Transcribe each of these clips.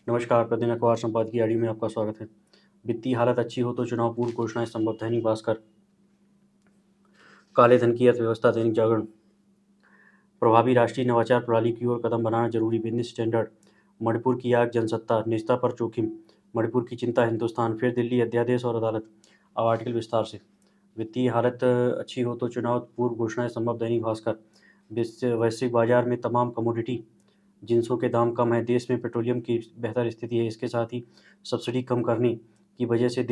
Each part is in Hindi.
नमस्कार, प्रतिदिन अखबार संपादकीय ऑडियो में आपका स्वागत है। वित्तीय हालत अच्छी हो तो चुनाव पूर्व घोषणाएं संभव, दैनिक भास्कर। काले धन की अर्थव्यवस्था, दैनिक जागरण। प्रभावी राष्ट्रीय नवाचार प्रणाली की ओर कदम बढ़ाना जरूरी, बिजनेस स्टैंडर्ड। मणिपुर की आग, जनसत्ता निजता पर जोखिम, मणिपुर की चिंता, हिंदुस्तान। फिर दिल्ली, अध्यादेश और अदालत। अब आर्टिकल विस्तार से। वित्तीय हालत अच्छी हो तो चुनाव पूर्व घोषणाएं संभव, दैनिक भास्कर। वैश्विक बाजार में तमाम कमोडिटी जिनसों के दाम कम हैं। देश में पेट्रोलियम की बेहतर स्थिति है। इसके साथ ही सब्सिडी कम करने की वजह से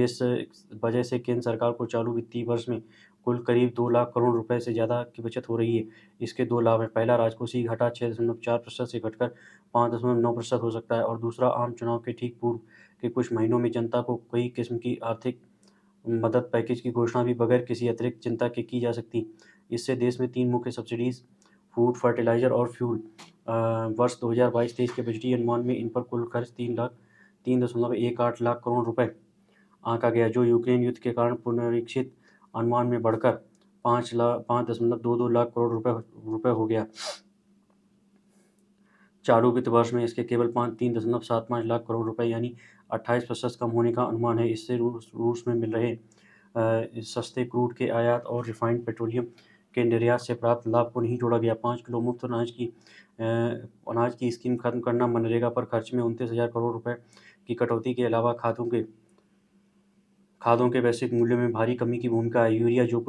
केंद्र सरकार को चालू वित्तीय वर्ष में कुल करीब 2 लाख करोड़ रुपए से ज़्यादा की बचत हो रही है। इसके दो लाभ हैं। पहला, राजकोषीय घाटा 6.4% से घटकर 5.9% हो सकता है, और दूसरा, आम चुनाव के ठीक पूर्व के कुछ महीनों में जनता को कई किस्म की आर्थिक मदद पैकेज की घोषणा भी बगैर किसी अतिरिक्त चिंता के की जा सकती। इससे देश में 3 मुख्य सब्सिडीज, फूड, फर्टिलाइजर और फ्यूल, वर्ष 2022-23 के बजटीय अनुमान में इन पर कुल खर्च 3.18 लाख करोड़ रुपए आंका गया, जो यूक्रेन युद्ध के कारण पुनरीक्षित अनुमान में बढ़कर 5.22 लाख करोड़ रुपए हो गया। चालू वित्त वर्ष में इसके केवल 3.75 लाख करोड़ रुपए यानी 28% कम होने का अनुमान है। इससे रूस में मिल रहे सस्ते क्रूड के आयात और रिफाइंड पेट्रोलियम के निर्यात से प्राप्त लाभ को नहीं जोड़ा गया। 5 किलो मुफ्त अनाज की स्कीम खत्म करना, मनरेगा पर खर्च में 29,000 करोड़ रुपए की कटौती के अलावा खादों के वैश्विक मूल्य में भारी कमी की भूमिका है। यूरिया, जो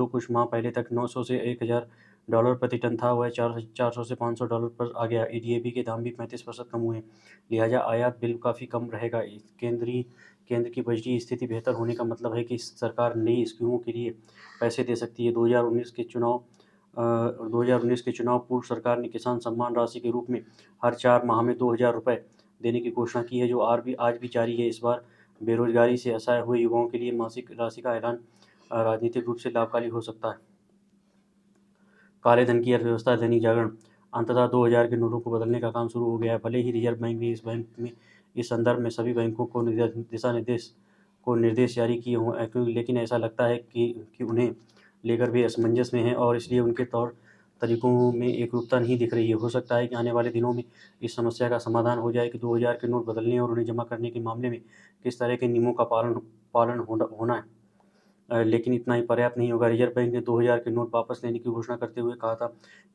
कुछ माह पहले तक $900 से $1,000 प्रति टन था, वह 400 से $500 पर आ गया। डीएपी के दाम भी 35% कम हुए, लिहाजा आयात बिल काफ़ी कम रहेगा। केंद्र की बजटीय स्थिति बेहतर होने का मतलब है कि सरकार नई स्कीमों के लिए पैसे दे सकती है। 2019 के चुनाव पूर्व सरकार ने किसान सम्मान राशि के रूप में हर 4 माह में 2,000 रुपये देने की घोषणा की है, जो आज भी जारी है। इस बार बेरोजगारी से असहाय हुए युवाओं के लिए मासिक राशि का ऐलान राजनीतिक रूप से लाभकारी हो सकता है। काले धन की अर्थव्यवस्था, दैनिक जागरण। अंततः 2000 के नोटों को बदलने का काम शुरू हो गया है। भले ही रिजर्व बैंक ने इस संदर्भ में सभी बैंकों को निर्देश जारी किए हों, लेकिन ऐसा लगता है कि उन्हें लेकर वे असमंजस में हैं और इसलिए उनके तौर तरीकों में एकरूपता नहीं दिख रही है। हो सकता है कि आने वाले दिनों में इस समस्या का समाधान हो जाए कि 2000 के नोट बदलने और उन्हें जमा करने के मामले में किस तरह के नियमों का पालन होना है, लेकिन इतना ही पर्याप्त नहीं होगा। रिजर्व बैंक ने 2000 के नोट वापस लेने की घोषणा करते हुए कहा था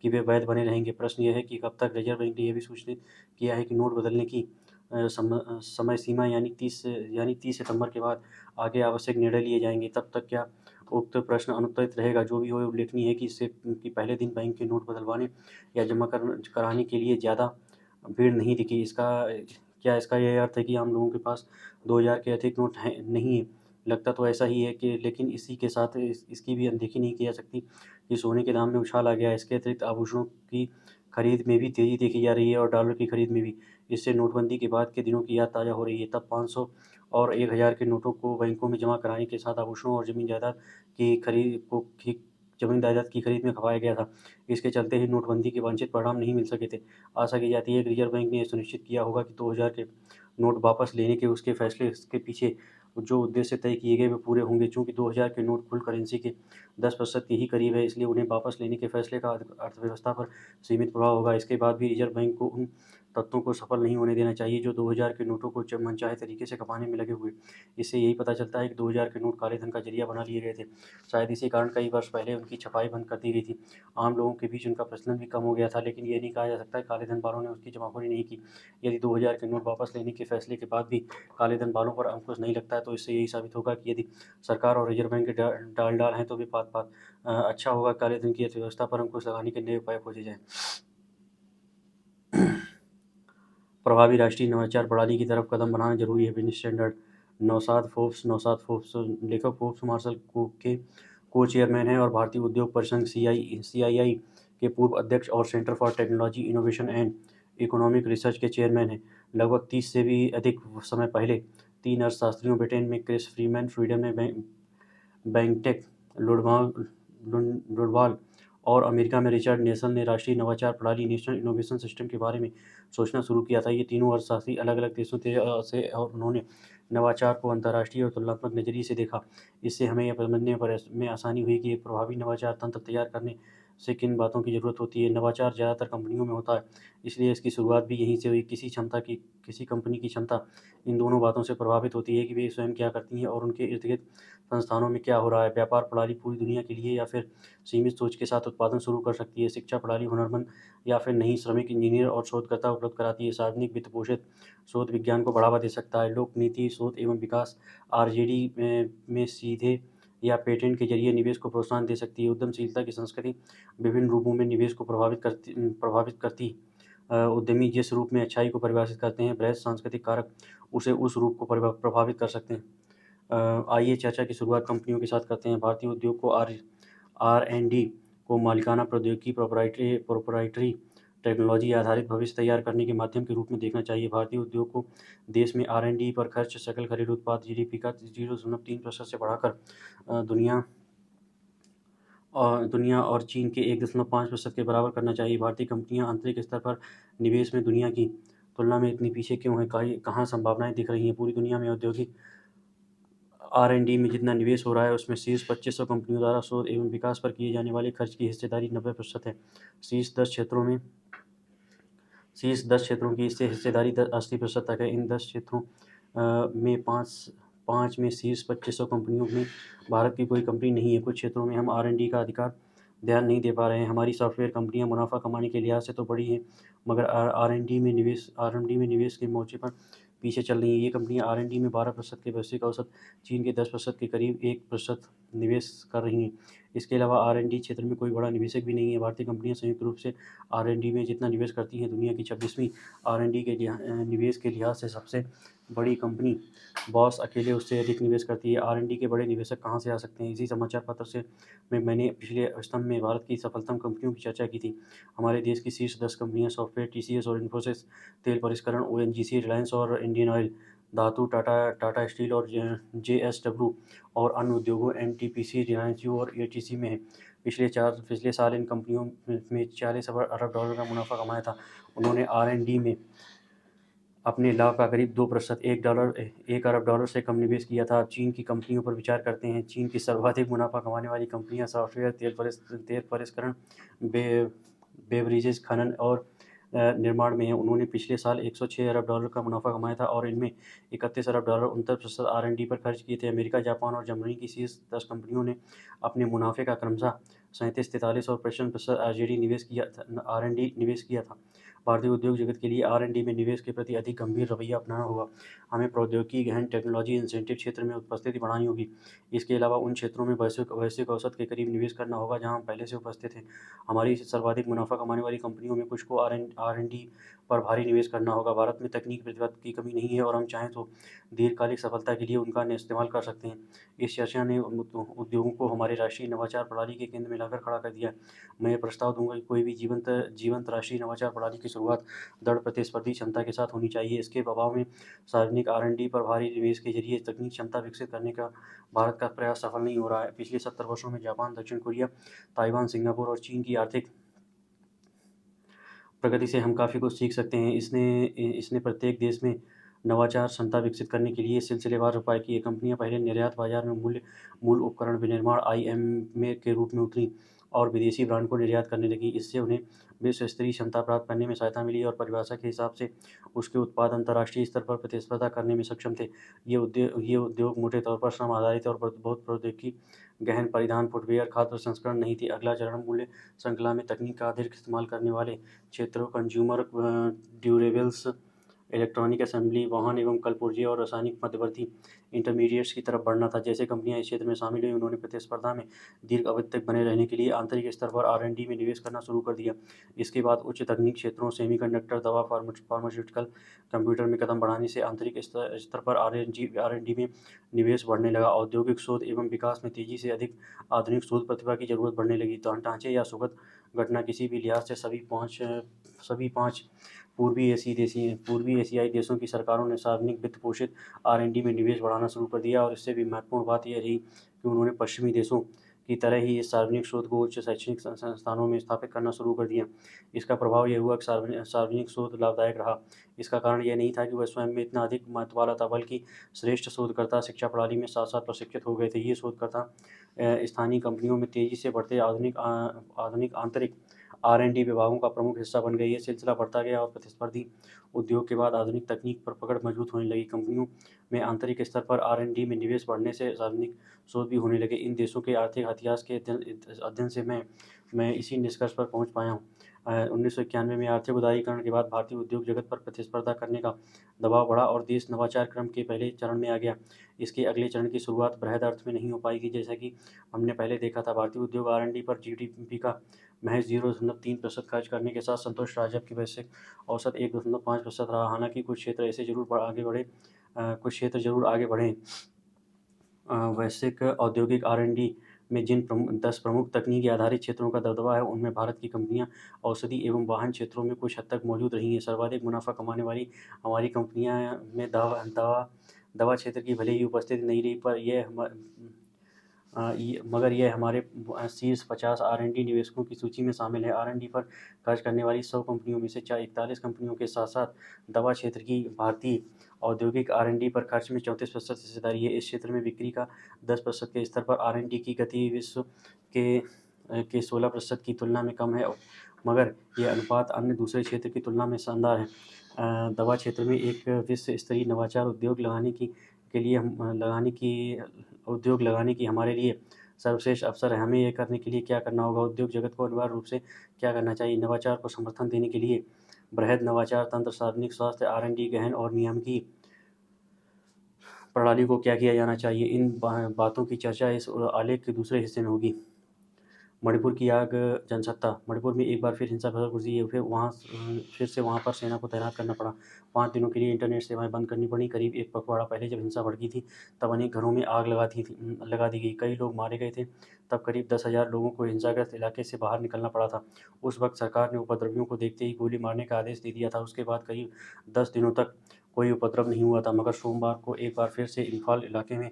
कि वे वैध बने रहेंगे। प्रश्न यह है कि कब तक। रिजर्व बैंक ने यह भी सूचित किया है कि नोट बदलने की समय सीमा यानी 30 सितंबर के बाद आगे आवश्यक निर्णय लिए जाएंगे। तब तक क्या उक्त प्रश्न अनुत्तरित रहेगा? जो भी हो, उल्लेखनीय है कि पहले दिन बैंक के नोट बदलवाने या जमा कराने के लिए ज़्यादा भीड़ नहीं दिखी। इसका यह अर्थ है कि आम लोगों के पास 2000 के अधिक नोट नहीं है? लगता तो ऐसा ही है कि, लेकिन इसी के साथ इसकी भी अनदेखी नहीं की जा सकती कि सोने के दाम में उछाल आ गया है। इसके अतिरिक्त आभूषणों की खरीद में भी तेज़ी देखी जा रही है और डॉलर की खरीद में भी। इससे नोटबंदी के बाद के दिनों की याद ताज़ा हो रही है। तब 500 और 1000 के नोटों को बैंकों में जमा कराने के साथ आभूषणों और ज़मीन जायदाद की खरीद में खपाया गया था। इसके चलते ही नोटबंदी के वांछित परिणाम नहीं मिल सके थे। आशा की जाती है कि रिजर्व बैंक ने यह सुनिश्चित किया होगा कि 2000 के नोट वापस लेने के उसके फैसले के पीछे जो उद्देश्य तय किए गए वे पूरे होंगे। चूंकि 2000 के नोट कुल करेंसी के 10% के ही करीब है, इसलिए उन्हें वापस लेने के फैसले का अर्थव्यवस्था पर सीमित प्रभाव होगा। इसके बाद भी रिजर्व बैंक को उन तत्वों को सफल नहीं होने देना चाहिए जो 2000 के नोटों को मनचाहे तरीके से खपाने में लगे हुए। इससे यही पता चलता है कि 2000 के नोट काले धन का जरिया बना लिए गए थे। शायद इसी कारण कई वर्ष पहले उनकी छपाई बंद कर दी गई थी। आम लोगों के बीच उनका प्रचलन भी कम हो गया था, लेकिन यह नहीं कहा जा सकता कि काले धन वालों ने उसकी जमाखोरी नहीं की। यदि 2000 के नोट वापस लेने के फैसले के बाद भी काले धन वालों पर अंकुश नहीं लगता है, तो इससे यही साबित होगा कि यदि सरकार और रिजर्व बैंक डाल हैं तो वे पात अच्छा होगा काले धन की अर्थव्यवस्था पर अंकुश लगाने के नए उपाय खोजे जाएं। प्रभावी राष्ट्रीय नवाचार प्रणाली की तरफ कदम बढ़ाना जरूरी है, बिजनेस स्टैंडर्ड। नौशाद फोर्ब्स लेखक फोर्ब्स मार्शल के को चेयरमैन हैं और भारतीय उद्योग परिसंघ CII के पूर्व अध्यक्ष और centre for technology innovation and economic research के चेयरमैन हैं। लगभग 30 से भी अधिक समय पहले 3 अर्थशास्त्रियों, ब्रिटेन में क्रिस फ्रीमैन, स्वीडन में बेंटेक लुडवाल और अमेरिका में रिचर्ड नेल्सन ने राष्ट्रीय नवाचार प्रणाली, नेशनल इनोवेशन सिस्टम के बारे में सोचना शुरू किया था। ये तीनों अर्थशास्त्री अलग अलग देशों से और उन्होंने नवाचार को अंतर्राष्ट्रीय और तुलनात्मक नजरिए से देखा। इससे हमें यह समझने में आसानी हुई कि एक प्रभावी नवाचार तंत्र तैयार करने से किन बातों की ज़रूरत होती है। नवाचार ज़्यादातर कंपनियों में होता है, इसलिए इसकी शुरुआत भी यहीं से हुई। किसी कंपनी की क्षमता इन दोनों बातों से प्रभावित होती है कि वे स्वयं क्या करती हैं और उनके इर्द-गिर्द संस्थानों में क्या हो रहा है। व्यापार प्रणाली पूरी दुनिया के लिए या फिर सीमित सोच के साथ उत्पादन शुरू कर सकती है। शिक्षा प्रणाली हुनरमंद या फिर नई श्रमिक, इंजीनियर और शोधकर्ता उपलब्ध कराती है। सार्वजनिक वित्त पोषित शोध विज्ञान को बढ़ावा दे सकता है। लोक नीति, शोध एवं विकास आरजेडी में सीधे या पेटेंट के जरिए निवेश को प्रोत्साहन दे सकती है। उद्यमशीलता की संस्कृति विभिन्न रूपों में निवेश को प्रभावित करती। उद्यमी जिस रूप में अच्छाई को परिभाषित करते हैं, बृहत सांस्कृतिक कारक उसे उस रूप को प्रभावित कर सकते हैं। आइए चर्चा की शुरुआत कंपनियों के साथ करते हैं। भारतीय उद्योग को आर एंड डी को मालिकाना प्रौद्योगिकी, प्रोपराइटरी टेक्नोलॉजी आधारित भविष्य तैयार करने के माध्यम के रूप में देखना चाहिए। भारतीय उद्योग को देश में आर.एन.डी पर खर्च सकल घरेलू उत्पाद जीडीपी का 0.3% से बढ़ाकर दुनिया और चीन के 1.5% के बराबर करना चाहिए। भारतीय कंपनियां आंतरिक स्तर पर निवेश में दुनिया की तुलना में इतनी पीछे क्यों हैं? कहाँ संभावनाएं दिख रही हैं? पूरी दुनिया में औद्योगिक आर.एंड.डी में जितना निवेश हो रहा है, उसमें शीर्ष 2500 कंपनियों द्वारा शोध एवं विकास पर किए जाने वाले खर्च की हिस्सेदारी 90% है। शीर्ष 10 क्षेत्रों की इससे हिस्सेदारी 80% तक है। इन 10 क्षेत्रों में पाँच में शीर्ष 2500 कंपनियों में भारत की कोई कंपनी नहीं है। कुछ क्षेत्रों में हम आर.एंड.डी का ध्यान नहीं दे पा रहे हैं। हमारी सॉफ्टवेयर कंपनियां मुनाफा कमाने के लिहाज से तो बड़ी हैं, मगर आर.एंड.डी में निवेश के मोर्चे पर पीछे चल रही हैं। ये कंपनियां आर.एंड.डी में 12% के वैश्विक औसत, चीन के 10% के करीब 1% निवेश कर रही हैं। इसके अलावा आर.एंड.डी क्षेत्र में कोई बड़ा निवेशक भी नहीं है। भारतीय कंपनियां संयुक्त रूप से आर.एंड.डी में जितना निवेश करती हैं, दुनिया की 26वीं आर.एंड.डी के निवेश के लिहाज से सबसे बड़ी कंपनी बॉश अकेले उससे अधिक निवेश करती है। आर.एंड.डी के बड़े निवेशक कहाँ से आ सकते हैं? इसी समाचार पत्र से मैंने पिछले स्तंभ में भारत की सफलतम कंपनियों की चर्चा की थी। हमारे देश की शीर्ष 10 कंपनियां सॉफ्टवेयर, टीसीएस और इन्फोसिस, तेल परिष्करण ओएनजीसी, रिलायंस और इंडियन ऑयल, धातु टाटा स्टील और जेएसडब्ल्यू और अन्य उद्योगों एनटीपीसी, रिलायंस जियो और एटीसी में है। पिछले साल इन कंपनियों में 40 अरब डॉलर का मुनाफा कमाया था। उन्होंने आर.एंड.डी में अपने लाभ का करीब 2%, एक अरब डॉलर से कम निवेश किया था। अब चीन की कंपनियों पर विचार करते हैं। चीन की सर्वाधिक मुनाफा कमाने वाली कंपनियां सॉफ्टवेयर, तेल परिष्करण, बेवरेजेस, खनन और निर्माण में है। उन्होंने पिछले साल 106 अरब डॉलर का मुनाफा कमाया था और इनमें 31 अरब डॉलर 29% आर.एंड.डी पर खर्च किए थे। अमेरिका, जापान और जर्मनी की शीर्ष 10 कंपनियों ने अपने मुनाफे का क्रमशः 37, 43 और 55% आर.एंड.डी निवेश किया था। भारतीय उद्योग जगत के लिए आर.एंड.डी में निवेश के प्रति अधिक गंभीर रवैया अपनाना होगा। हमें प्रौद्योगिकी, गहन टेक्नोलॉजी इंसेंटिव क्षेत्र में उपस्थिति बढ़ानी होगी। इसके अलावा उन क्षेत्रों में वैश्विक औसत के करीब निवेश करना होगा जहां हम पहले से उपस्थित हैं। हमारी सर्वाधिक मुनाफा कमाने वाली कंपनियों में कुछ को आर.एंड.डी पर भारी निवेश करना होगा। भारत में तकनीकी प्रतिभा की कमी नहीं है और हम चाहें तो दीर्घकालिक सफलता के लिए उनका इस्तेमाल कर सकते हैं। इस चर्चा ने उद्योगों को हमारे राष्ट्रीय नवाचार प्रणाली के केंद्र में लाकर खड़ा कर दिया। मैं ये प्रस्ताव दूंगा कि कोई भी जीवंत राष्ट्रीय नवाचार प्रणाली की शुरुआत दृढ़ प्रतिस्पर्धी क्षमता के साथ होनी चाहिए। इसके अभाव में सार्वजनिक आर.एंड.डी पर भारी निवेश के जरिए तकनीक क्षमता विकसित करने का भारत का प्रयास सफल नहीं हो रहा है। पिछले 70 वर्षों में जापान, दक्षिण कोरिया, ताइवान, सिंगापुर और चीन की आर्थिक प्रगति से हम काफ़ी कुछ सीख सकते हैं। इसने प्रत्येक देश में नवाचार क्षमता विकसित करने के लिए सिलसिलेवार उपाय किए। कंपनियां पहले निर्यात बाजार में मूल उपकरण विनिर्माण आईएम के रूप में उतरी और विदेशी ब्रांड को निर्यात करने लगी। इससे उन्हें विश्व स्तरीय क्षमता प्राप्त करने में सहायता मिली और परिभाषा के हिसाब से उसके उत्पाद अंतर्राष्ट्रीय स्तर पर प्रतिस्पर्धा करने में सक्षम थे। ये उद्योग मोटे तौर पर श्रम आधारित और बहुत प्रौद्योगिकी गहन परिधान, फुटवियर, खाद्य प्रसंस्करण नहीं थी। अगला चरण मूल्य श्रृंखला में तकनीक का अधिक इस्तेमाल करने वाले क्षेत्रों, कंज्यूमर ड्यूरेबल्स, इलेक्ट्रॉनिक असेंबली, वाहन एवं कलपुर्जे और रासायनिक मध्यवर्ती इंटरमीडिएट्स की तरफ बढ़ना था। जैसे कंपनियां इस क्षेत्र में शामिल हुई, उन्होंने प्रतिस्पर्धा में दीर्घ अवधि तक बने रहने के लिए आंतरिक स्तर पर आर.एंड.डी में निवेश करना शुरू कर दिया। इसके बाद उच्च तकनीक क्षेत्रों, सेमीकंडक्टर, दवा, फार्मास्यूटिकल, कंप्यूटर में कदम बढ़ाने से आंतरिक स्तर पर आर.एंड.डी में निवेश बढ़ने लगा। औद्योगिक शोध एवं विकास में तेजी से अधिक आधुनिक शोध प्रतिभा की जरूरत बढ़ने लगी। ढांचे या सुगत घटना किसी भी लिहाज से सभी पाँच पूर्वी एशियाई देशों की सरकारों ने सार्वजनिक वित्त पोषित आर.एंड.डी में निवेश बढ़ाना शुरू कर दिया और इससे भी महत्वपूर्ण बात यह रही कि उन्होंने पश्चिमी देशों की तरह ही इस सार्वजनिक शोध को उच्च शैक्षणिक संस्थानों में स्थापित करना शुरू कर दिया। इसका प्रभाव यह हुआ कि सार्वजनिक शोध लाभदायक रहा। इसका कारण यह नहीं था कि वह स्वयं में इतना अधिक महत्व वाला था, बल्कि श्रेष्ठ शोधकर्ता शिक्षा प्रणाली में साथ-साथ प्रशिक्षित हो गए थे। ये शोधकर्ता स्थानीय कंपनियों में तेज़ी से बढ़ते आधुनिक आंतरिक R&D विभागों का प्रमुख हिस्सा बन गए। ये सिलसिला बढ़ता गया और प्रतिस्पर्धी उद्योग के बाद आधुनिक तकनीक पर पकड़ मजबूत होने लगी। कंपनियों में आंतरिक स्तर पर R&D में निवेश बढ़ने से सार्वजनिक शोध भी होने लगे। इन देशों के आर्थिक इतिहास के अध्ययन से मैं इसी निष्कर्ष पर पहुंच पाया हूँ। 1991 में आर्थिक उदारीकरण के बाद भारतीय उद्योग जगत पर प्रतिस्पर्धा करने का दबाव बढ़ा और देश नवाचार क्रम के पहले चरण में आ गया। इसके अगले चरण की शुरुआत बृहद अर्थ में नहीं हो पाएगी। जैसा कि हमने पहले देखा था, भारतीय उद्योग R&D पर GDP का महज 0.3% खर्च करने के साथ संतुष्ट रहा, जबकि वैश्विक औसत 1.5% रहा। हालांकि कुछ क्षेत्र जरूर आगे बढ़े। वैश्विक औद्योगिक R&D में जिन 10 प्रमुख तकनीकी आधारित क्षेत्रों का दबदबा है, उनमें भारत की कंपनियां औषधि एवं वाहन क्षेत्रों में कुछ हद तक मौजूद रही हैं। सर्वाधिक मुनाफा कमाने वाली हमारी कंपनियां में दवा क्षेत्र की भले ही उपस्थिति नहीं रही, पर मगर यह हमारे शीर्ष 50 R&D निवेशकों की सूची में शामिल है। R&D पर खर्च करने वाली 100 कंपनियों में से 41 कंपनियों के साथ साथ दवा क्षेत्र की भारतीय औद्योगिक R&D पर खर्च में 34% हिस्सेदारी है। इस क्षेत्र में बिक्री का 10% के स्तर पर R&D की गति विश्व के 16% की तुलना में कम है, मगर यह अनुपात अन्य दूसरे क्षेत्र की तुलना में शानदार है। दवा क्षेत्र में एक विश्व स्तरीय नवाचार उद्योग लगाने की हमारे लिए सर्वश्रेष्ठ अवसर है। हमें यह करने के लिए क्या करना होगा? उद्योग जगत को अनिवार्य रूप से क्या करना चाहिए? नवाचार को समर्थन देने के लिए बृहद नवाचार तंत्र, सार्वजनिक स्वास्थ्य, R&D, गहन और नियामकीय प्रणाली को क्या किया जाना चाहिए? इन बातों की चर्चा इस आलेख के दूसरे हिस्से में होगी। मणिपुर की आग जनसत्ता। मणिपुर में एक बार फिर हिंसा भड़क उठी है। फिर से वहां पर सेना को तैनात करना पड़ा। 5 दिनों के लिए इंटरनेट सेवाएं बंद करनी पड़ी। करीब एक पखवाड़ा पहले जब हिंसा भड़की थी, तब अनेक घरों में आग लगा दी गई। कई लोग मारे गए थे। तब करीब 10,000 लोगों को हिंसाग्रस्त इलाके से बाहर निकलना पड़ा था। उस वक्त सरकार ने उपद्रवियों को देखते ही गोली मारने का आदेश दे दिया था। उसके बाद करीब 10 दिनों तक कोई उपद्रव नहीं हुआ था, मगर सोमवार को एक बार फिर से इम्फाल इलाके में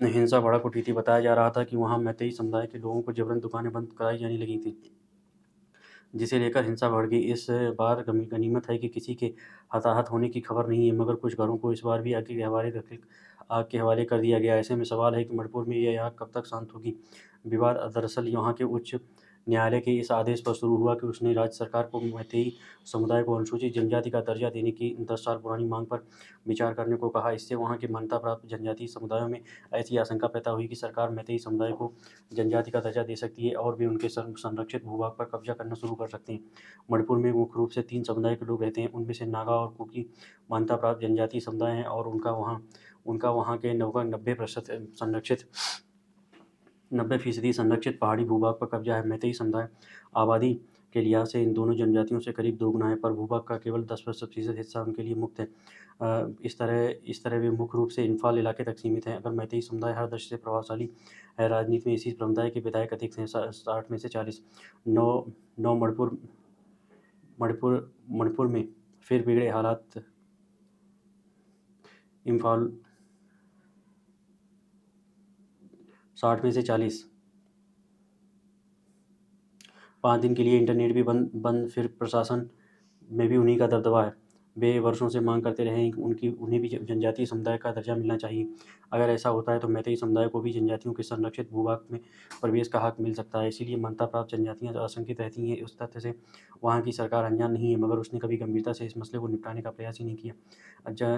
हिंसा भड़क उठी थी। बताया जा रहा था कि वहां मैतेई समुदाय के लोगों को जबरन दुकानें बंद कराई जाने लगी थी, जिसे लेकर हिंसा बढ़ गई। इस बार गनीमत है कि किसी के हताहत होने की खबर नहीं है, मगर कुछ घरों को इस बार भी आग के हवाले कर दिया गया। ऐसे में सवाल है कि मणिपुर में यह आग कब तक शांत होगी? विवाद दरअसल यहाँ के उच्च न्यायालय के इस आदेश पर शुरू हुआ कि उसने राज्य सरकार को मैतेई समुदाय को अनुसूचित जनजाति का दर्जा देने की 10 साल पुरानी मांग पर विचार करने को कहा। इससे वहाँ के मान्यता प्राप्त जनजातीय समुदायों में ऐसी आशंका पैदा हुई कि सरकार मैतेई समुदाय को जनजाति का दर्जा दे सकती है और वे उनके संरक्षित भूभाग पर कब्जा करना शुरू कर सकते हैं। मणिपुर में मुख्य रूप से 3 समुदाय के लोग रहते हैं। उनमें से नागा और कुकी मान्यता प्राप्त जनजातीय समुदाय हैं और उनका वहाँ के 90% संरक्षित पहाड़ी भूभाग पर कब्जा है। मैतेई समुदाय आबादी के लिहाज से इन दोनों जनजातियों से करीब 2 गुना है, पर भूभाग का केवल 10% हिस्सा उनके लिए मुक्त है। इस तरह वे मुख्य रूप से इम्फाल इलाके तक सीमित हैं। अगर मैतेई समुदाय हर दृष्टि से प्रभावशाली है, राजनीति में इसी समुदाय के विधायक अधिक हैं, 60 में से 40। नौ मणिपुर में फिर बिगड़े हालात। इम्फाल 60 में से 40। 5 दिन के लिए इंटरनेट भी बंद। फिर प्रशासन में भी उन्हीं का दबदबा है। वे वर्षों से मांग करते रहे हैं कि उन्हें भी जनजातीय समुदाय का दर्जा मिलना चाहिए। अगर ऐसा होता है तो मैतेई समुदाय को भी जनजातियों के संरक्षित भूभाग में प्रवेश का हक मिल सकता है। इसीलिए मान्यता प्राप्त जनजातियाँ आशंकित रहती हैं। उस तथ्य से वहाँ की सरकार अनजान नहीं है, मगर उसने कभी गंभीरता से इस मसले को निपटाने का प्रयास ही नहीं किया।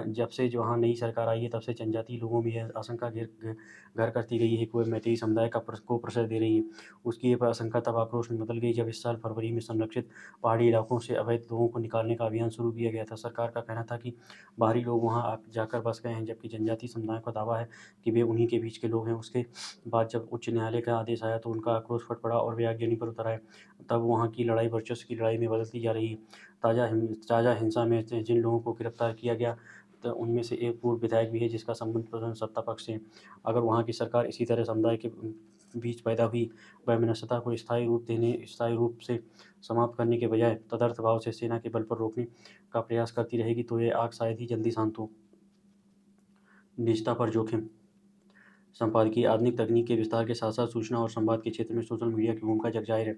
जब से वहाँ नई सरकार आई है, तब से जनजातीय लोगों में यह आशंका घर करती गई है कि वह मैतेई समुदाय को प्रेशर दे रही है। उसकी ये आशंका तब आक्रोश में बदल गई जब इस साल फरवरी में संरक्षित पहाड़ी इलाकों से अवैध लोगों को निकालने का अभियान शुरू किया गया था। सरकार का कहना था कि बाहरी लोग वहां जाकर बस गए हैं, जबकि जनजातीय समुदायों का दावा है कि वे उन्हीं के बीच के लोग हैं। उसके बाद जब उच्च न्यायालय का आदेश आया तो उनका आक्रोश फट पड़ा और वे आगजनी पर उतर आए। तब वहाँ की लड़ाई वर्चस्व की लड़ाई में बदलती जा रही है। ताज़ा हिंसा में जिन लोगों को गिरफ्तार किया गया, तो उनमें से एक पूर्व विधायक भी है जिसका संबंध प्रधान सत्ता पक्ष से। अगर वहाँ की सरकार इसी तरह समुदाय के बीच पैदा हुई वैमनस्यता को स्थायी रूप से समाप्त करने के बजाय तदर्थ भाव से सेना के बल पर रोकने का प्रयास करती रहेगी, तो ये आग शायद ही जल्दी शांत हो। निजता पर जोखिम। संपादकीय आधुनिक तकनीक के विस्तार के साथ-साथ सूचना और संवाद के क्षेत्र में सोशल मीडिया की भूमिका जगज़ाहिर है।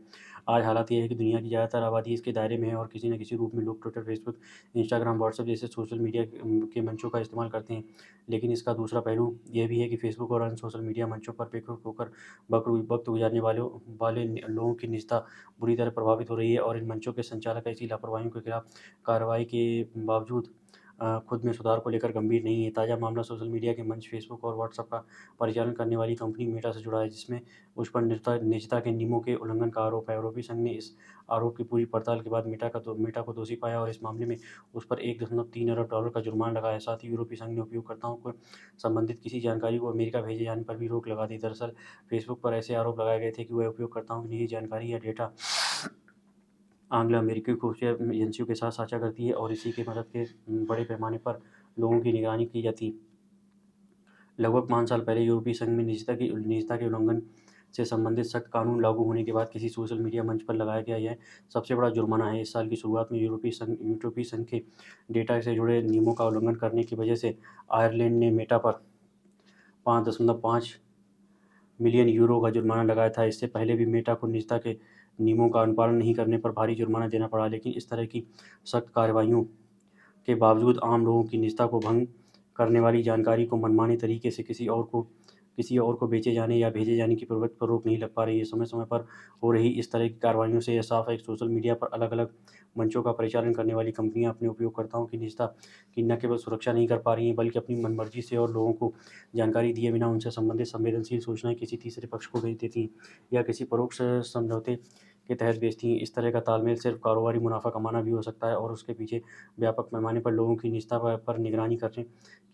आज हालात ये है कि दुनिया की ज़्यादातर आबादी इसके दायरे में है और किसी न किसी रूप में लोग ट्विटर, फेसबुक, इंस्टाग्राम, व्हाट्सएप जैसे सोशल मीडिया के मंचों का इस्तेमाल करते हैं। लेकिन इसका दूसरा पहलू ये भी है कि फेसबुक और अन्य सोशल मीडिया मंचों पर बेखौफ होकर वक़्त गुज़ारने वाले लोगों की निजता बुरी तरह प्रभावित हो रही है और इन मंचों के संचालक ऐसी लापरवाहियों के खिलाफ कार्रवाई के बावजूद खुद में सुधार को लेकर गंभीर नहीं है। ताज़ा मामला सोशल मीडिया के मंच फेसबुक और व्हाट्सएप का परिचालन करने वाली कंपनी मेटा से जुड़ा है, जिसमें उस पर निजता के नियमों के उल्लंघन का आरोप है। आरोपी संघ ने इस आरोप की पूरी पड़ताल के बाद मेटा को दोषी पाया और इस मामले में उस पर $1.3 अरब का जुर्माना लगाया। साथ ही यूरोपीय संघ ने उपयोगकर्ताओं को संबंधित किसी जानकारी को अमेरिका भेजे जाने पर भी रोक लगा दी। दरअसल फेसबुक पर ऐसे आरोप लगाए गए थे कि वह उपयोगकर्ताओं की निजी जानकारी या डेटा एंग्लो-अमेरिकी खुफिया एजेंसियों के साथ साझा करती है और इसी की मदद से बड़े पैमाने पर लोगों की निगरानी की जाती है। लगभग 5 साल पहले यूरोपीय संघ में निजता के उल्लंघन से संबंधित सख्त कानून लागू होने के बाद किसी सोशल मीडिया मंच पर लगाया गया यह सबसे बड़ा जुर्माना है। इस साल की शुरुआत में यूरोपीय संघ के डेटा से जुड़े नियमों का उल्लंघन करने की वजह से आयरलैंड ने मेटा पर 5.5 मिलियन यूरो का जुर्माना लगाया था। इससे पहले भी मेटा को निजता के नियमों का अनुपालन नहीं करने पर भारी जुर्माना देना पड़ा, लेकिन इस तरह की सख्त कार्रवाइयों के बावजूद आम लोगों की निजता को भंग करने वाली जानकारी को मनमाने तरीके से किसी और को बेचे जाने या भेजे जाने की प्रवृत्ति पर रोक नहीं लग पा रही है। समय-समय पर हो रही इस तरह की कार्रवाइयों से यह साफ है कि सोशल मीडिया पर अलग-अलग मंचों का परिचालन करने वाली कंपनियां अपने उपयोगकर्ताओं की निजता की न केवल सुरक्षा नहीं कर पा रही हैं, बल्कि अपनी मनमर्जी से और लोगों को जानकारी दिए बिना उनसे संबंधित संवेदनशील सूचनाएं किसी तीसरे पक्ष को भेज देती हैं या किसी परोक्ष समझौते के तहत बेचती हैं। इस तरह का तालमेल सिर्फ कारोबारी मुनाफा कमाना भी हो सकता है और उसके पीछे व्यापक पैमाने पर लोगों की निजता पर निगरानी करने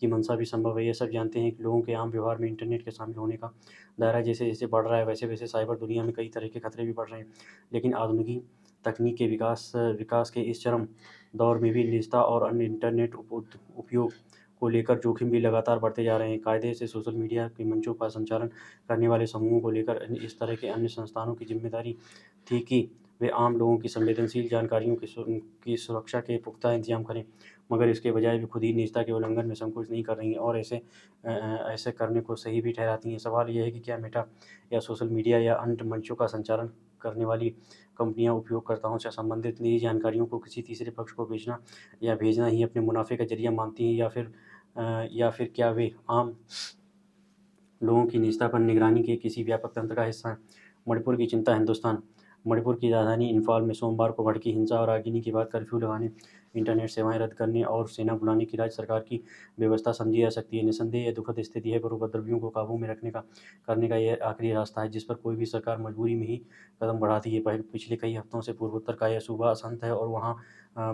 की मंशा भी संभव है। ये सब जानते हैं कि लोगों के आम व्यवहार में इंटरनेट के शामिल होने का दायरा जैसे-जैसे बढ़ रहा है, वैसे-वैसे साइबर दुनिया में कई तरह के खतरे भी बढ़ रहे हैं। लेकिन आधुनिकी तकनीक के विकास के इस चरम दौर में भी निजता और अन्य इंटरनेट उपयोग को लेकर जोखिम भी लगातार बढ़ते जा रहे हैं। कायदे से सोशल मीडिया के मंचों का संचालन करने वाले समूहों को लेकर इस तरह के अन्य संस्थानों की जिम्मेदारी थी कि वे आम लोगों की संवेदनशील जानकारियों की सुरक्षा के पुख्ता इंतजाम करें, मगर इसके बजाय वे खुद ही निजता के उल्लंघन में संकोच नहीं कर रही हैं और ऐसे करने को सही भी ठहराती हैं। सवाल यह है कि क्या मेटा या सोशल मीडिया या अन्य मंचों का संचालन करने वाली कंपनियां उपयोगकर्ताओं से संबंधित निजी जानकारियों को किसी तीसरे पक्ष को बेचना या भेजना ही अपने मुनाफे का जरिया मानती हैं या फिर क्या वे आम लोगों की निजता पर निगरानी के किसी व्यापक तंत्र का हिस्सा हैं। मणिपुर की चिंता हिंदुस्तान मणिपुर की राजधानी इम्फाल में सोमवार को भड़की हिंसा और आगजनी के बाद कर्फ्यू लगाने, इंटरनेट सेवाएं रद्द करने और सेना बुलाने की राज्य सरकार की व्यवस्था समझी जा सकती है। निस्संदेह यह दुखद स्थिति है, पर उपद्रवियों को काबू में करने का यह आखिरी रास्ता है जिस पर कोई भी सरकार मजबूरी में ही कदम बढ़ाती है। पिछले कई हफ्तों से पूर्वोत्तर का यह सूबा अशांत है और वहाँ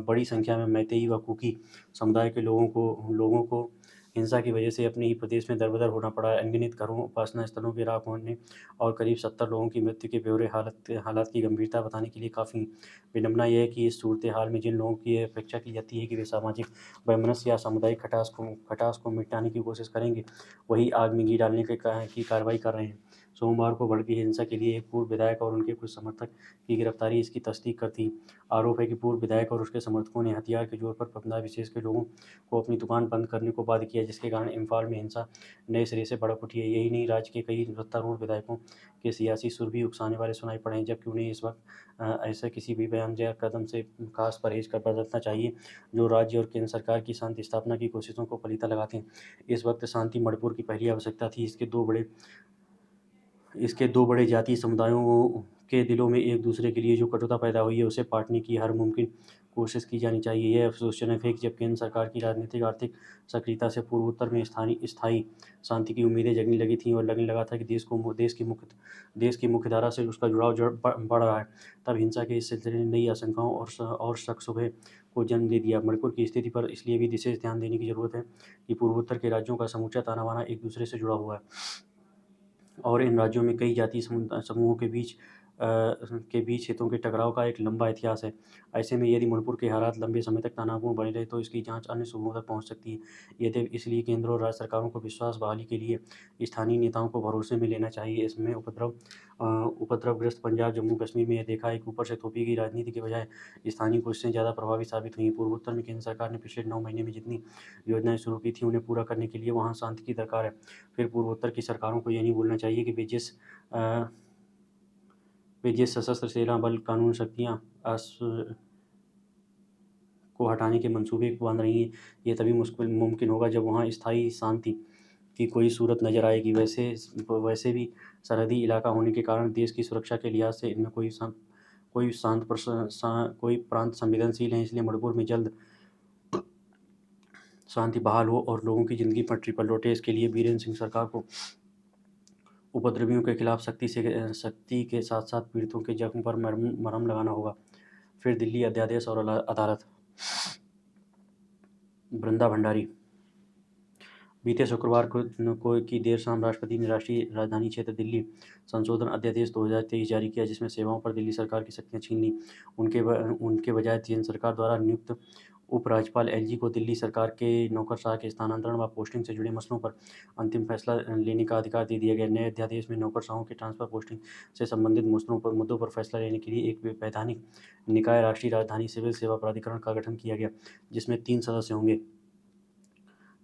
बड़ी संख्या में मैतेई व कुकी समुदाय के लोगों को हिंसा की वजह से अपने ही प्रदेश में दर-बदर होना पड़ा है। अनगिनत घरों, उपासना स्थलों के राख होने और करीब 70 लोगों की मृत्यु के ब्यौरे हालात की गंभीरता बताने के लिए काफ़ी हैं। विडंबना यह है कि इस सूरत-ए-हाल में जिन लोगों की यह अपेक्षा की जाती है कि वे सामाजिक वैमनस्य या सामुदायिक खटास को मिटाने की कोशिश करेंगे, वही आग में घी डालने की कार्रवाई कर रहे हैं। सोमवार को भड़की हिंसा के लिए एक पूर्व विधायक और उनके कुछ समर्थक की गिरफ्तारी इसकी तस्दीक करती है। आरोप है कि पूर्व विधायक और उसके समर्थकों ने हथियार के जोर पर समुदाय विशेष के लोगों को अपनी दुकान बंद करने को बाध्य किया, जिसके कारण इम्फाल में हिंसा नए सिरे से भड़क उठी है। यही नहीं, राज्य के कई सत्तारूढ़ विधायकों के सियासी सुर भी उकसाने वाले सुनाई पड़े हैं, जबकि उन्हें इस वक्त ऐसे किसी भी बयान या कदम से खास परहेज कर बरतना चाहिए जो राज्य और केंद्र सरकार की शांति स्थापना की कोशिशों को फलीता लगाते हैं। इस वक्त शांति मणिपुर की पहली आवश्यकता थी। इसके दो बड़े जातीय समुदायों के दिलों में एक दूसरे के लिए जो कटुता पैदा हुई है, उसे पाटने की हर मुमकिन कोशिश की जानी चाहिए। यह अफसोसजनक है कि जब केंद्र सरकार की राजनीतिक आर्थिक सक्रियता से पूर्वोत्तर में स्थायी शांति की उम्मीदें जगने लगी थीं और लगने लगा था कि देश की मुख्यधारा से उसका जुड़ाव बढ़ रहा है, तब हिंसा के इस सिलसिले ने नई आशंकाओं और शक-शुबहे को जन्म दे दिया। मणिपुर की स्थिति पर इसलिए भी विशेष ध्यान देने की ज़रूरत है कि पूर्वोत्तर के राज्यों का समूचा ताना-बाना एक दूसरे से जुड़ा हुआ है और इन राज्यों में कई जातीय समूहों के बीच के बीच हितों के टकराव का एक लंबा इतिहास है। ऐसे में यदि मणिपुर के हालात लंबे समय तक तनावपूर्ण बने रहे तो इसकी जांच अन्य सूबों तक पहुंच सकती है। यदि इसलिए केंद्र और राज्य सरकारों को विश्वास बहाली के लिए स्थानीय नेताओं को भरोसे में लेना चाहिए। इसमें उपद्रवग्रस्त पंजाब जम्मू कश्मीर में यह देखा है कि ऊपर से थोपी गई राजनीति के बजाय स्थानीय कोशिशें ज़्यादा प्रभावी साबित हुई। पूर्वोत्तर में केंद्र सरकार ने पिछले 9 महीने में जितनी योजनाएं शुरू की थी उन्हें पूरा करने के लिए वहाँ शांति की दरकार है। फिर पूर्वोत्तर की सरकारों को यह नहीं भूलना चाहिए कि वे जिस सशस्त्र सेना बल कानून शक्तियाँ को हटाने के मंसूबे बांध रही हैं, ये तभी मुमकिन होगा जब वहाँ स्थायी शांति की कोई सूरत नज़र आएगी। वैसे भी सरहदी इलाका होने के कारण देश की सुरक्षा के लिहाज से इनमें कोई प्रांत संवेदनशील है। इसलिए मणिपुर में जल्द शांति बहाल हो और लोगों की जिंदगी पटरी पर लौटे, इसके लिए बीरेंद्र सिंह सरकार को उपद्रवियों के खिलाफ सख्ती के साथ साथ पीड़ितों के जख्म पर मरहम लगाना होगा। फिर दिल्ली अध्यादेश और अदालत। वृंदा भंडारी। बीते शुक्रवार को की देर शाम राष्ट्रपति ने राष्ट्रीय राजधानी क्षेत्र दिल्ली संशोधन अध्यादेश 2023 जारी किया, जिसमें सेवाओं पर दिल्ली सरकार की शक्तियां छीन ली। उनके बजाय केंद्र सरकार द्वारा नियुक्त उपराज्यपाल एलजी को दिल्ली सरकार के नौकरशाह के स्थानांतरण व पोस्टिंग से जुड़े मसलों पर अंतिम फैसला लेने का अधिकार दे दिया गया। नए अध्यादेश में नौकरशाहों के ट्रांसफर पोस्टिंग से संबंधित मुद्दों पर फैसला लेने के लिए एक वैधानिक निकाय राष्ट्रीय राजधानी सिविल सेवा प्राधिकरण का गठन किया गया, जिसमें 3 सदस्य होंगे।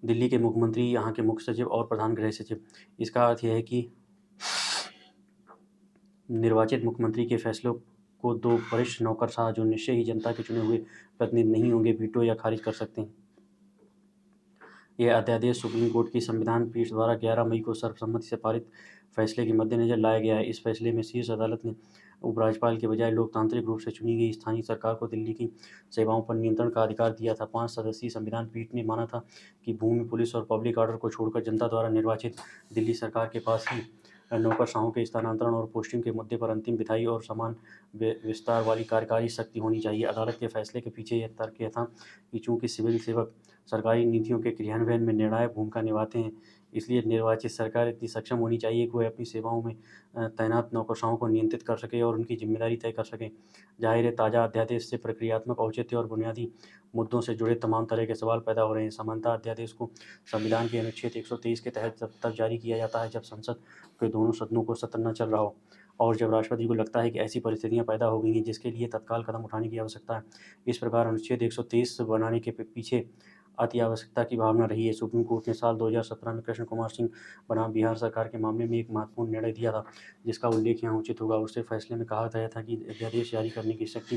दिल्ली के मुख्यमंत्री, यहाँ के मुख्य सचिव और प्रधान गृह सचिव। इसका अर्थ यह है कि निर्वाचित मुख्यमंत्री के फैसलों को 2 वरिष्ठ नौकरशाह, जो निश्चय ही जनता के चुने हुए प्रतिनिधि नहीं होंगे, वीटो या खारिज कर सकते हैं। यह अध्यादेश सुप्रीम कोर्ट की संविधान पीठ द्वारा 11 मई को सर्वसम्मति से पारित फैसले के मद्देनजर लाया गया है। इस फैसले में शीर्ष अदालत ने उपराज्यपाल के बजाय लोकतांत्रिक रूप से चुनी गई स्थानीय सरकार को दिल्ली की सेवाओं पर नियंत्रण का अधिकार दिया था। 5 सदस्यीय संविधान पीठ ने माना था कि भूमि, पुलिस और पब्लिक ऑर्डर को छोड़कर जनता द्वारा निर्वाचित दिल्ली सरकार के पास ही नौकरशाहों के स्थानांतरण और पोस्टिंग के मुद्दे पर अंतिम, विधायी और समान विस्तार वाली कार्यकारी शक्ति होनी चाहिए। अदालत के फैसले के पीछे यह तर्क यह था कि चूंकि सिविल सेवक सरकारी नीतियों के क्रियान्वयन में निर्णायक भूमिका निभाते हैं, इसलिए निर्वाचित सरकार इतनी सक्षम होनी चाहिए कि वह अपनी सेवाओं में तैनात नौकरशाहों को नियंत्रित कर सके और उनकी जिम्मेदारी तय कर सके। जाहिर है, ताज़ा अध्यादेश से प्रक्रियात्मक औचित्य और बुनियादी मुद्दों से जुड़े तमाम तरह के सवाल पैदा हो रहे हैं। समानता अध्यादेश को संविधान के अनुच्छेद 123 के तहत तब जारी किया जाता है जब संसद के दोनों सदनों को सत्र न चल रहा हो और जब राष्ट्रपति को लगता है कि ऐसी परिस्थितियां पैदा हो गई हैं जिसके लिए तत्काल कदम उठाने की आवश्यकता है। इस प्रकार अनुच्छेद 123 बनाने के पीछे अति आवश्यकता की भावना रही है। सुप्रीम कोर्ट ने साल 2017 में कृष्ण कुमार सिंह बनाम बिहार सरकार के मामले में एक महत्वपूर्ण निर्णय दिया था, जिसका उल्लेख यहाँ उचित होगा। उससे फैसले में कहा गया था कि अध्यादेश जारी करने की शक्ति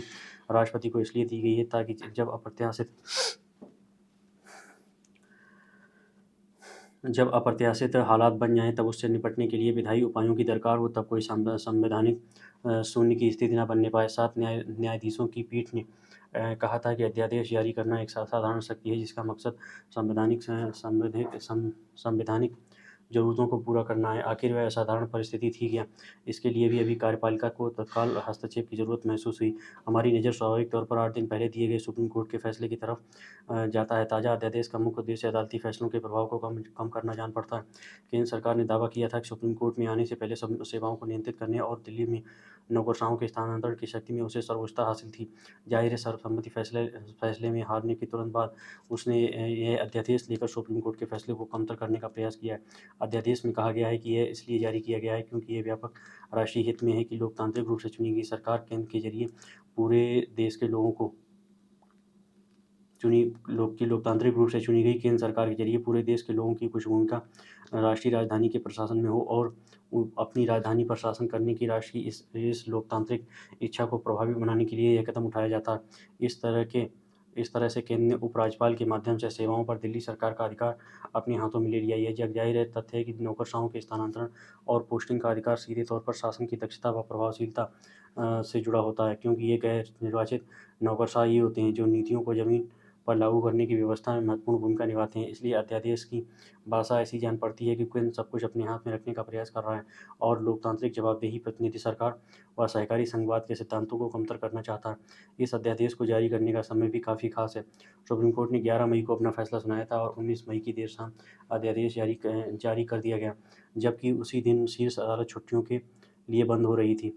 राष्ट्रपति को इसलिए दी गई है ताकि जब अप्रत्याशित हालात बन जाएं तब उससे निपटने के लिए विधायी उपायों की दरकार हो, तब कोई संवैधानिक शून्य की स्थिति न बनने पाए। 7 न्यायाधीशों की पीठ ने कहा था कि अध्यादेश जारी करना एक साधारण शक्ति है जिसका मकसद संवैधानिक ज़रूरतों को पूरा करना है। आखिर वह असाधारण परिस्थिति थी क्या? इसके लिए भी अभी कार्यपालिका को तत्काल हस्तक्षेप की जरूरत महसूस हुई। हमारी नज़र स्वाभाविक तौर पर 8 दिन पहले दिए गए सुप्रीम कोर्ट के फैसले की तरफ जाता है। ताज़ा अध्यादेश का मुख्य उद्देश्य अदालती फैसलों के प्रभाव को कम करना जान पड़ता है। केंद्र सरकार ने दावा किया था कि सुप्रीम कोर्ट में आने से पहले सेवाओं को नियंत्रित करने और दिल्ली में नौकरशाहों के स्थानांतरण की शक्ति में उसे सर्वोच्चता हासिल थी। जाहिर है, सर्वसम्मति फैसले में हारने के तुरंत बाद उसने यह अध्यादेश लेकर सुप्रीम कोर्ट के फैसले को कमतर करने का प्रयास किया है। अध्यादेश में कहा गया है कि यह इसलिए जारी किया गया है क्योंकि यह व्यापक राष्ट्रीय हित में है कि लोकतांत्रिक रूप से चुनी गई सरकार केंद्र के जरिए पूरे देश के लोगों को लोकतांत्रिक रूप से चुनी गई केंद्र सरकार के जरिए पूरे देश के लोगों की कुछ भूमिका राष्ट्रीय राजधानी के प्रशासन में हो और अपनी राजधानी पर शासन करने की राष्ट्रीय इस लोकतांत्रिक इच्छा को प्रभावी बनाने के लिए यह कदम उठाया जाता है। इस तरह से केंद्र ने उपराज्यपाल के माध्यम से सेवाओं पर दिल्ली सरकार का अधिकार अपने हाथों में ले लिया। यह जगजाहिर तथ्य है कि नौकरशाहों के स्थानांतरण और पोस्टिंग का अधिकार सीधे तौर पर शासन की दक्षता व प्रभावशीलता से जुड़ा होता है, क्योंकि ये गैर निर्वाचित नौकरशाह ये होते हैं जो नीतियों को जमीन पर लागू करने की व्यवस्था में महत्वपूर्ण भूमिका निभाते हैं। इसलिए अध्यादेश की भाषा ऐसी जान पड़ती है कि केंद्र सब कुछ अपने हाथ में रखने का प्रयास कर रहा है और लोकतांत्रिक जवाबदेही, प्रतिनिधि सरकार व सहकारी संघवाद के सिद्धांतों को कमतर करना चाहता है। इस अध्यादेश को जारी करने का समय भी काफ़ी खास है। सुप्रीम कोर्ट ने 11 मई को अपना फैसला सुनाया था और 19 मई की देर शाम अध्यादेश जारी कर दिया गया, जबकि उसी दिन शीर्ष अदालत छुट्टियों के लिए बंद हो रही थी।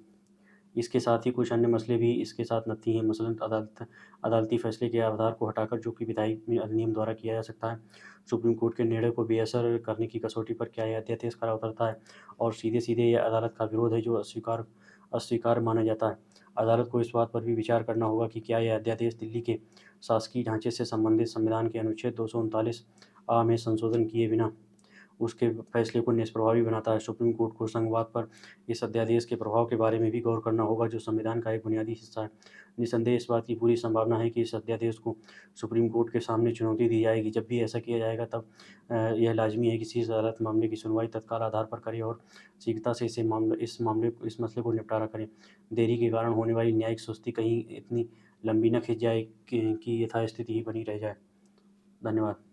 इसके साथ ही कुछ अन्य मसले भी इसके साथ नत्थी हैं। मसलन अदालती फैसले के आधार को हटाकर जो कि विधायी अधिनियम द्वारा किया जा सकता है। सुप्रीम कोर्ट के निर्णय को बेअसर करने की कसौटी पर क्या यह अध्यादेश खरा उतरता है और सीधे-सीधे यह अदालत का विरोध है जो अस्वीकार्य माना जाता है। अदालत को इस बात पर भी विचार करना होगा कि क्या यह अध्यादेश दिल्ली के शासकीय ढांचे से संबंधित संविधान के अनुच्छेद 239 A में संशोधन किए बिना उसके फैसले को निष्प्रभावी बनाता है। सुप्रीम कोर्ट को संघवाद पर इस अध्यादेश के प्रभाव के बारे में भी गौर करना होगा जो संविधान का एक बुनियादी हिस्सा है। निस्संदेह इस बात की पूरी संभावना है कि इस अध्यादेश को सुप्रीम कोर्ट के सामने चुनौती दी जाएगी। जब भी ऐसा किया जाएगा तब यह लाजमी है कि शीर्ष अदालत मामले की सुनवाई तत्काल आधार पर करे और शीघ्रता से इस मसले को निपटारा करे। देरी के कारण होने वाली न्यायिक सुस्ती कहीं इतनी लंबी न खिंच जाए कि यथास्थिति ही बनी रह जाए। धन्यवाद।